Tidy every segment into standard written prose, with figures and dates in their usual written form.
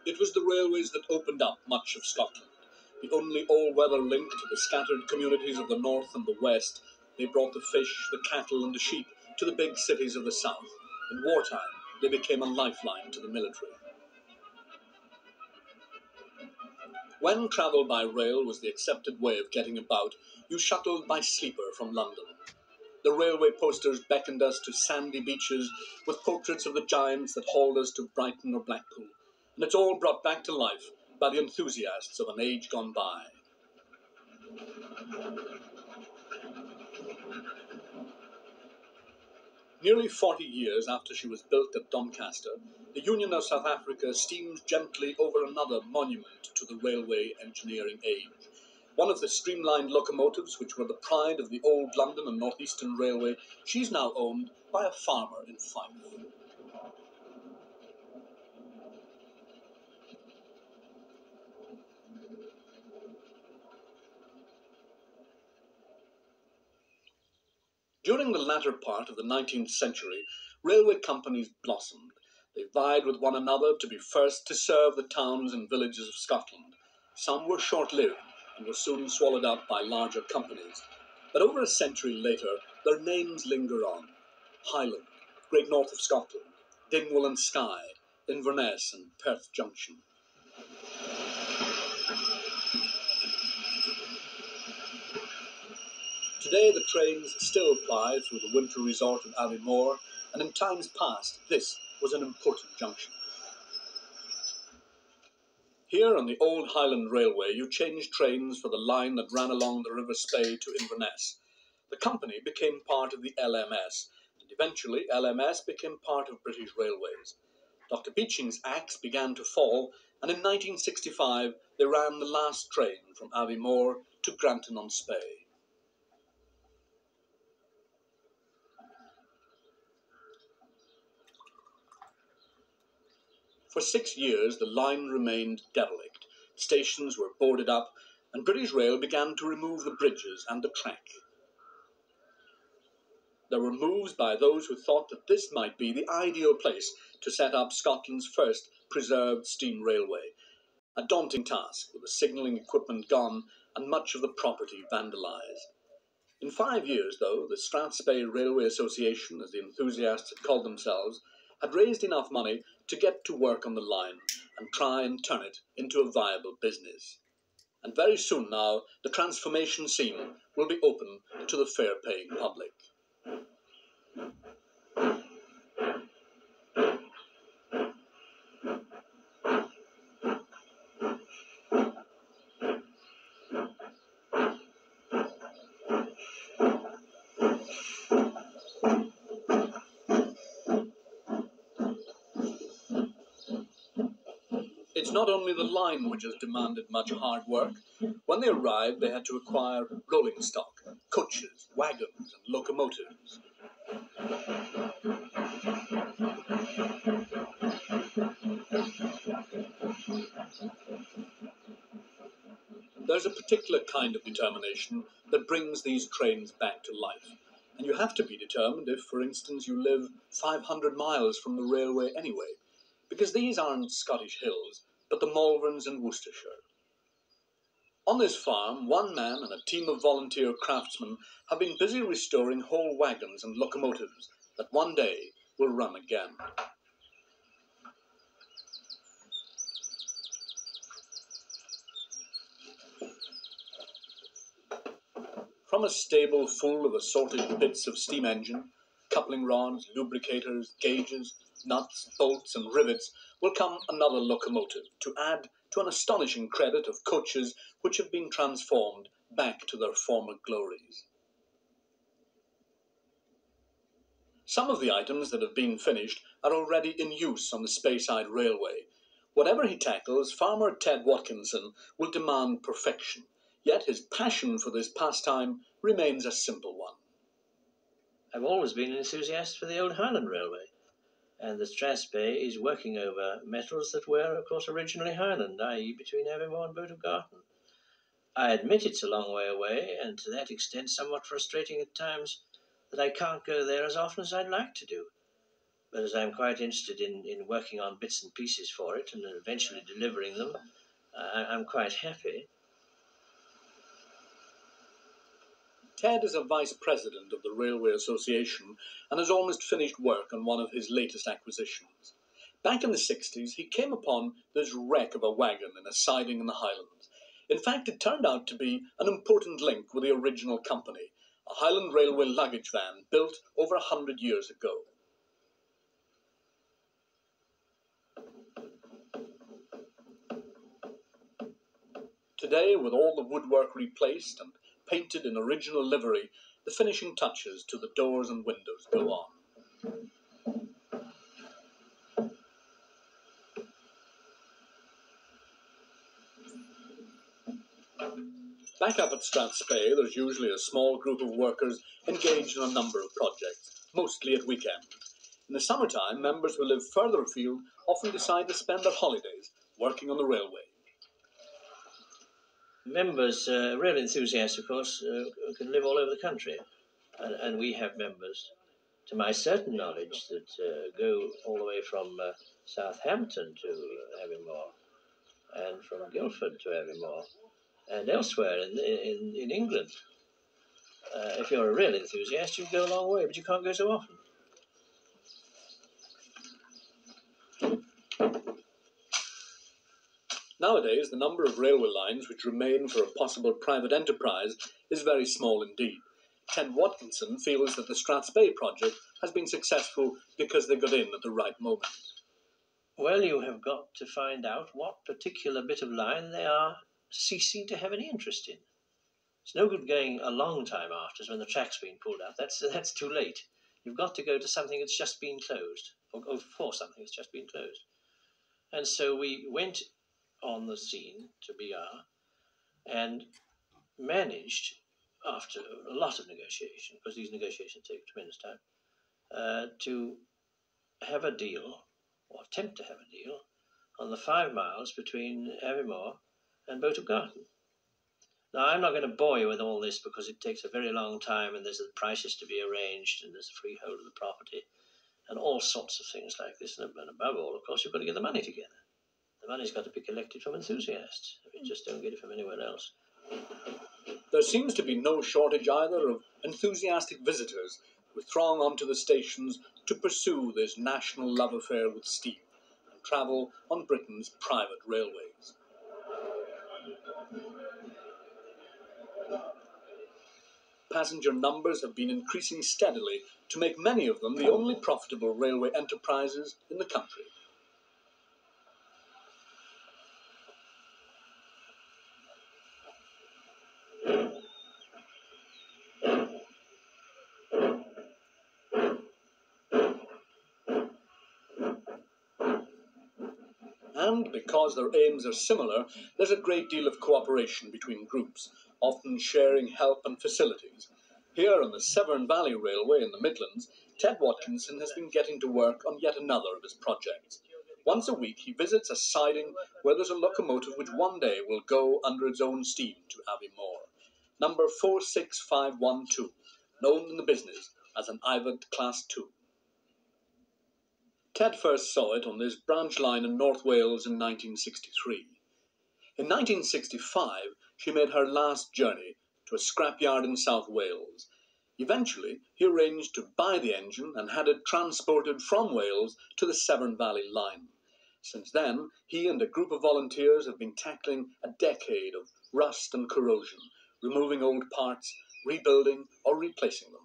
It was the railways that opened up much of Scotland. The only all-weather link to the scattered communities of the north and the west, they brought the fish, the cattle and the sheep to the big cities of the south. In wartime, they became a lifeline to the military. When travel by rail was the accepted way of getting about, you shuttled by sleeper from London. The railway posters beckoned us to sandy beaches with portraits of the giants that hauled us to Brighton or Blackpool. And it's all brought back to life by the enthusiasts of an age gone by. Nearly 40 years after she was built at Doncaster, the Union of South Africa steams gently over another monument to the railway engineering age. One of the streamlined locomotives, which were the pride of the old London and North Eastern Railway, she's now owned by a farmer in Fife. During the latter part of the 19th century, railway companies blossomed. They vied with one another to be first to serve the towns and villages of Scotland. Some were short-lived and were soon swallowed up by larger companies. But over a century later, their names linger on. Highland, Great North of Scotland, Dingwall and Skye, Inverness and Perth Junction. Today the trains still ply through the winter resort of Aviemore, and in times past this was an important junction. Here on the old Highland Railway you changed trains for the line that ran along the River Spey to Inverness. The company became part of the LMS, and eventually LMS became part of British Railways. Dr. Beeching's axe began to fall, and in 1965 they ran the last train from Aviemore to Granton-on-Spey. For 6 years the line remained derelict. Stations were boarded up, and British Rail began to remove the bridges and the track. There were moves by those who thought that this might be the ideal place to set up Scotland's first preserved steam railway. A daunting task, with the signalling equipment gone and much of the property vandalised. In 5 years, though, the Strathspey Railway Association, as the enthusiasts had called themselves, had raised enough money to get to work on the line and try and turn it into a viable business. And very soon now, the transformation scene will be open to the fare-paying public. It's not only the line which has demanded much hard work. When they arrived, they had to acquire rolling stock, coaches, wagons, and locomotives. There's a particular kind of determination that brings these trains back to life. And you have to be determined if, for instance, you live 500 miles from the railway anyway, because these aren't Scottish hills, but the Malverns in Worcestershire. On this farm, one man and a team of volunteer craftsmen have been busy restoring whole wagons and locomotives that one day will run again. From a stable full of assorted bits of steam engine, coupling rods, lubricators, gauges, nuts, bolts, and rivets, will come another locomotive to add to an astonishing credit of coaches which have been transformed back to their former glories. Some of the items that have been finished are already in use on the Speyside Railway. Whatever he tackles, Farmer Ted Watkinson will demand perfection, yet his passion for this pastime remains a simple one. I've always been an enthusiast for the old Highland Railway, and the Strathspey is working over metals that were, of course, originally Highland, i.e. between Aviemore and Boat of Garton. I admit it's a long way away, and to that extent somewhat frustrating at times that I can't go there as often as I'd like to do. But as I'm quite interested in working on bits and pieces for it and eventually delivering them, I'm quite happy. Ted is a vice president of the Railway Association and has almost finished work on one of his latest acquisitions. Back in the 60s, he came upon this wreck of a wagon in a siding in the Highlands. In fact, it turned out to be an important link with the original company, a Highland Railway luggage van built over 100 years ago. Today, with all the woodwork replaced and painted in original livery, the finishing touches to the doors and windows go on. Back up at Strathspey, there's usually a small group of workers engaged in a number of projects, mostly at weekends. In the summertime, members who live further afield often decide to spend their holidays working on the railway. Members, real enthusiasts, of course, can live all over the country, and we have members, to my certain knowledge, that go all the way from Southampton to Aviemore, and from Guildford to Aviemore, and elsewhere in England. If you're a real enthusiast, you can go a long way, but you can't go so often. Nowadays, the number of railway lines which remain for a possible private enterprise is very small indeed. Ted Watkinson feels that the Strathspey project has been successful because they got in at the right moment. Well, you have got to find out what particular bit of line they are ceasing to have any interest in. It's no good going a long time after when the track's been pulled out. That's too late. You've got to go to something that's just been closed, or go for something that's just been closed. And so we went on the scene to BR and managed, after a lot of negotiation, because these negotiations take tremendous time, to have a deal, or attempt to have a deal, on the 5 miles between Aviemore and Boat of Garton. Now, I'm not going to bore you with all this because it takes a very long time and there's the prices to be arranged and there's a freehold of the property and all sorts of things like this. And above all, of course, you've got to get the money together. The money's got to be collected from enthusiasts. You just don't get it from anywhere else. There seems to be no shortage either of enthusiastic visitors who throng onto the stations to pursue this national love affair with steam and travel on Britain's private railways. Passenger numbers have been increasing steadily to make many of them the only profitable railway enterprises in the country. And because their aims are similar, there's a great deal of cooperation between groups, often sharing help and facilities. Here on the Severn Valley Railway in the Midlands, Ted Watkinson has been getting to work on yet another of his projects. Once a week he visits a siding where there's a locomotive which one day will go under its own steam to Aviemore. Number 46512, known in the business as an Ivad Class 2. Ted first saw it on this branch line in North Wales in 1963. In 1965, she made her last journey to a scrapyard in South Wales. Eventually, he arranged to buy the engine and had it transported from Wales to the Severn Valley line. Since then, he and a group of volunteers have been tackling a decade of rust and corrosion, removing old parts, rebuilding or replacing them.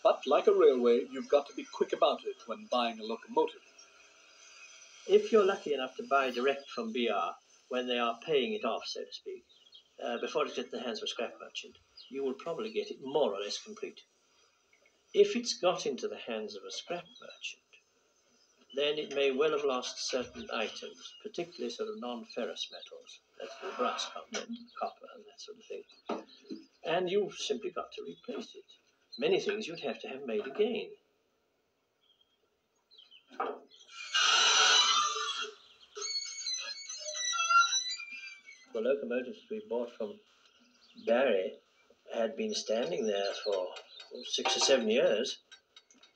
But like a railway, you've got to be quick about it when buying a locomotive. If you're lucky enough to buy direct from BR when they are paying it off, so to speak, before it's in the hands of a scrap merchant, you will probably get it more or less complete. If it's got into the hands of a scrap merchant, then it may well have lost certain items, particularly sort of non-ferrous metals, that's the brass content, copper and that sort of thing. And you've simply got to replace it. Many things you'd have to have made again. The locomotives we bought from Barry had been standing there for 6 or 7 years,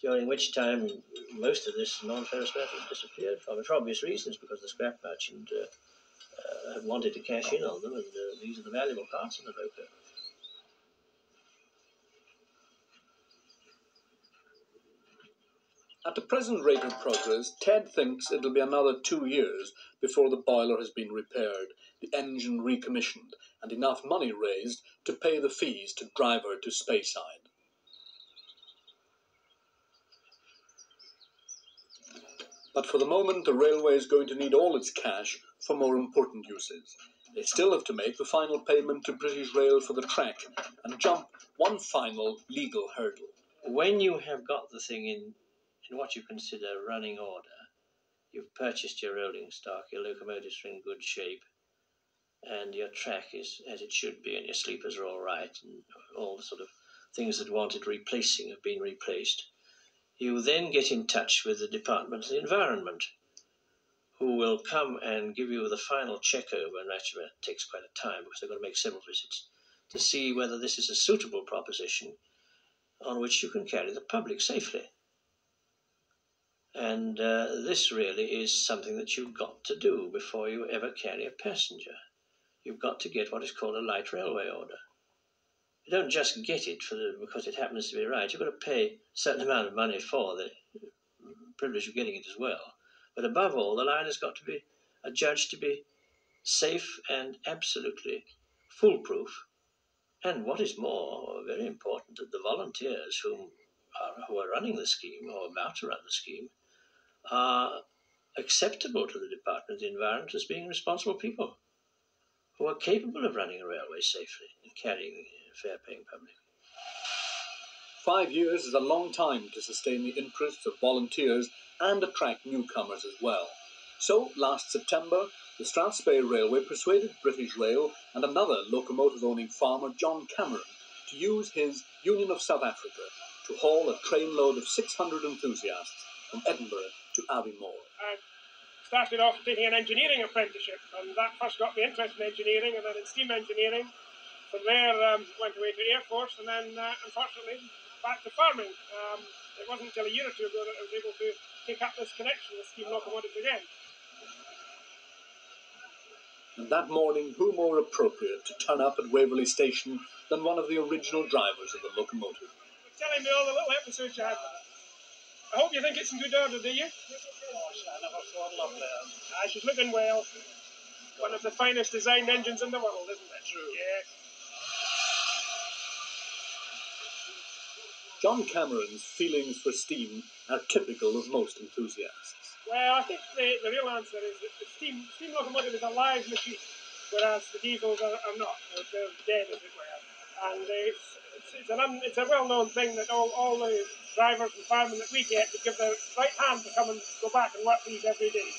during which time most of this non-ferrous metal disappeared from it, for obvious reasons, because the scrap merchant had wanted to cash in on them, and these are the valuable parts of the loco. At the present rate of progress, Ted thinks it'll be another 2 years before the boiler has been repaired, the engine recommissioned, and enough money raised to pay the fees to drive her to Speyside. But for the moment, the railway is going to need all its cash for more important uses. They still have to make the final payment to British Rail for the track and jump one final legal hurdle. When you have got the thing in what you consider running order, you've purchased your rolling stock, your locomotives are in good shape, and your track is as it should be, and your sleepers are all right, and all the sort of things that wanted replacing have been replaced, you then get in touch with the Department of the Environment, who will come and give you the final check-over, and actually it takes quite a time because they've got to make several visits, to see whether this is a suitable proposition on which you can carry the public safely. And this really is something that you've got to do before you ever carry a passenger. You've got to get what is called a light railway order. You don't just get it because it happens to be right. You've got to pay a certain amount of money for the privilege of getting it as well. But above all, the line has got to be adjudged to be safe and absolutely foolproof. And what is more, very important, that the volunteers who are running the scheme, or about to run the scheme, are acceptable to the Department of the Environment as being responsible people who are capable of running a railway safely and carrying the fare-paying public. 5 years is a long time to sustain the interests of volunteers and attract newcomers as well. So, last September, the Strathspey Railway persuaded British Rail and another locomotive-owning farmer, John Cameron, to use his Union of South Africa to haul a trainload of 600 enthusiasts from Edinburgh to Aviemore. I started off taking an engineering apprenticeship, and that first got me interested in engineering, and then in steam engineering. From there, went away to Air Force, and then, unfortunately, back to farming. It wasn't until a year or two ago that I was able to take up this connection with steam locomotives again. And that morning, who more appropriate to turn up at Waverley Station than one of the original drivers of the locomotive? Telling me all the little episodes you had with it. I hope you think it's in good order, do you? I never saw it lovely. She's looking well. One of the finest designed engines in the world, isn't it? True. Yes. John Cameron's feelings for steam are typical of most enthusiasts. Well, I think the real answer is that the steam locomotive is a live machine, whereas the diesels are not. They're dead, as it were. And it's a well-known thing that all the drivers and firemen that we get would give their right hand to come and go back and work these every day.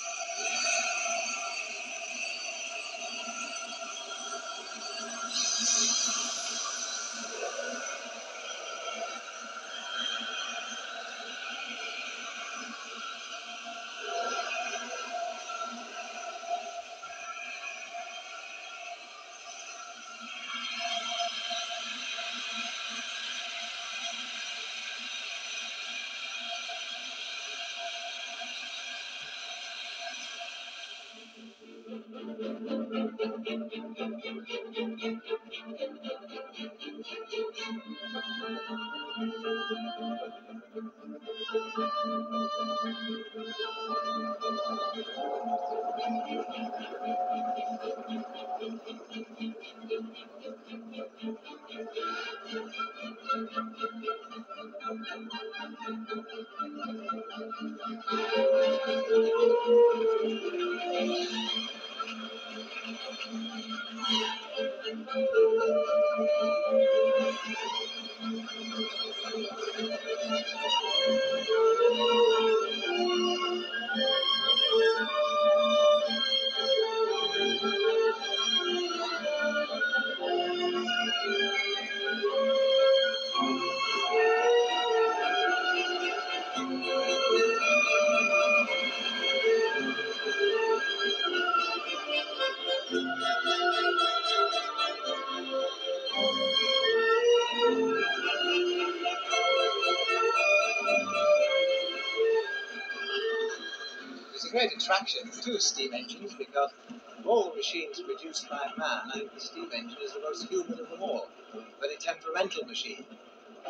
It's a great attraction to steam engines because of all the machines produced by man, I think the steam engine is the most human of them all. A very temperamental machine.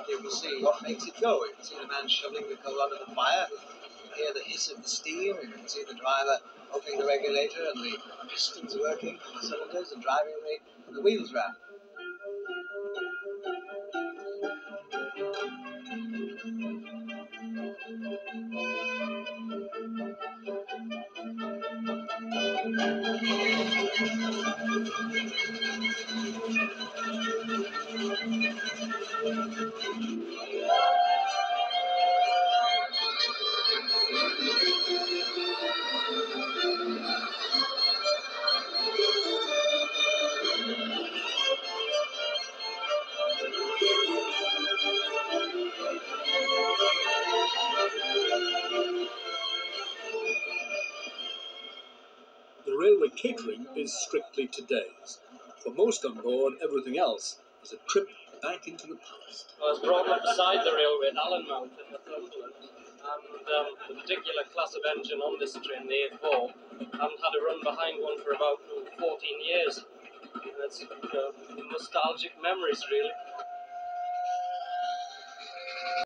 You can see what makes it go. You can see the man shoveling the coal under the fire. You can hear the hiss of the steam. You can see the driver opening the regulator and the pistons working, the cylinders, and driving the wheels round. The railway catering is strictly today's. For most on board, everything else is a trip back into the past. I was brought up beside the railway at Allenmouth in Northumberland, and the particular class of engine on this train, the A4, hadn't had a run behind one for about 14 years. It's nostalgic memories, really.